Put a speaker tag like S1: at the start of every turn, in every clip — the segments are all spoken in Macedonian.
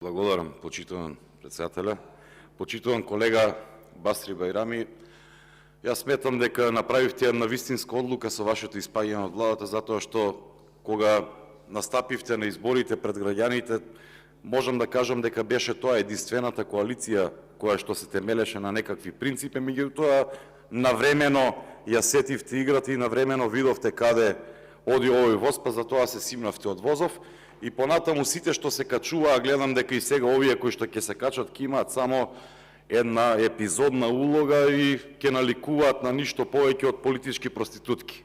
S1: Благодарам, почитуван председателя. Почитуван колега Басри Бајрами, јас сметам дека направивте една вистинска одлука со вашето испаѓање од владата, затоа што кога настапивте на изборите пред граѓаните, можам да кажам дека беше тоа единствената коалиција која што се темелеше на некакви принципи, меѓутоа навремено ја сетивте играта и навремено видовте каде оди овој воз, па затоа се симнавте од возов. И понатаму сите што се качуваа, гледам дека и сега овие кои што ќе се качат ќе имаат само една епизодна улога и ќе наликуваат на ништо повеќе од политички проститутки.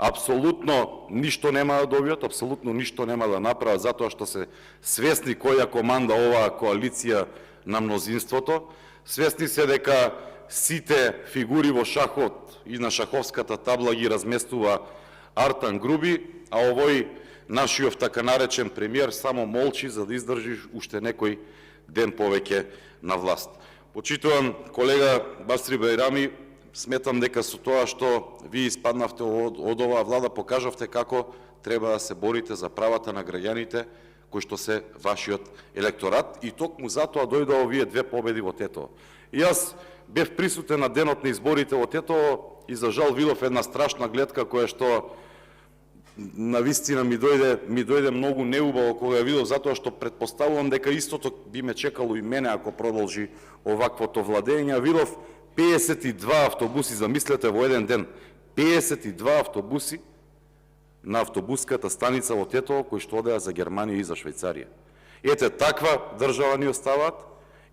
S1: Апсолутно ништо нема да добијат, апсолутно ништо нема да направат, затоа што се свесни која команда оваа коалиција на мнозинството, свесни се дека сите фигури во шахот и на шаховската табла ги разместува Артан Груби, а овој нашиот така наречен премиер само молчи за да издржи уште некој ден повеќе на власт. Почитуван колега Басри Бајрами, сметам дека со тоа што ви испаднавте од оваа влада, покажавте како треба да се борите за правата на граѓаните кои што се вашиот електорат, и токму затоа дојдоа овие две победи во Тетово. И јас бев присутен на денот на изборите во Тетово и за жал видов една страшна гледка која што навистина ми дојде многу неубаво кога ја видов, затоа што претпоставувам дека истото би ме чекало и мене ако продолжи оваквото владење. Видов 52 автобуси, замислете, во еден ден, 52 автобуси на автобуската станица во Тетово кои што одеа за Германија и за Швајцарија. Ете, таква држава ни остават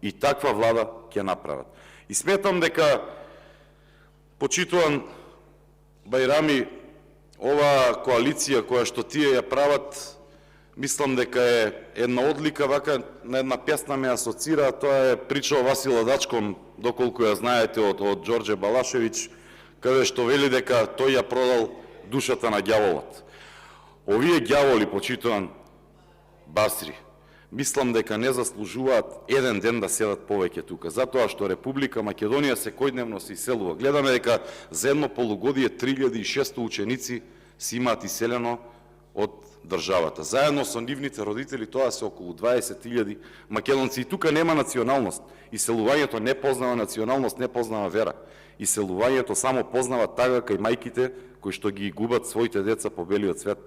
S1: и таква влада ќе направат. И сметам дека, почитуван Бајрами, оваа коалиција која што тие ја прават, мислам дека е една одлика, вака на една песна ме асоцира, тоа е прича о Васил Адачком, доколку ја знаете, од Ѓорđe Балашевиќ, каде што вели дека тој ја продал душата на ѓаволот. Овие ѓаволи, почитуван Басри, мислам дека не заслужуваат еден ден да седат повеќе тука, затоа што Република Македонија секојдневно се иселува. Гледаме дека за едно полугодие 3600 ученици си имаат иселено од државата. Заедно со нивните родители тоа се околу 20.000 македонци. И тука нема националност. Иселувањето не познава националност, не познава вера. Иселувањето само познава тага кај мајките кои што ги губат своите деца по белиот свет.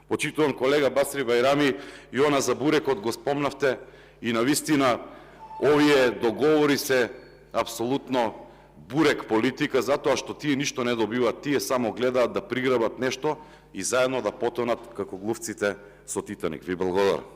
S1: Почитуван колега Басри Бајрами, и она за бурекот го спомнавте, и навистина овие договори се апсолутно бурек политика, затоа што тие ништо не добиваат, тие само гледаат да приграбат нешто и заедно да потонат како глувците со Титаник. Ви благодарам.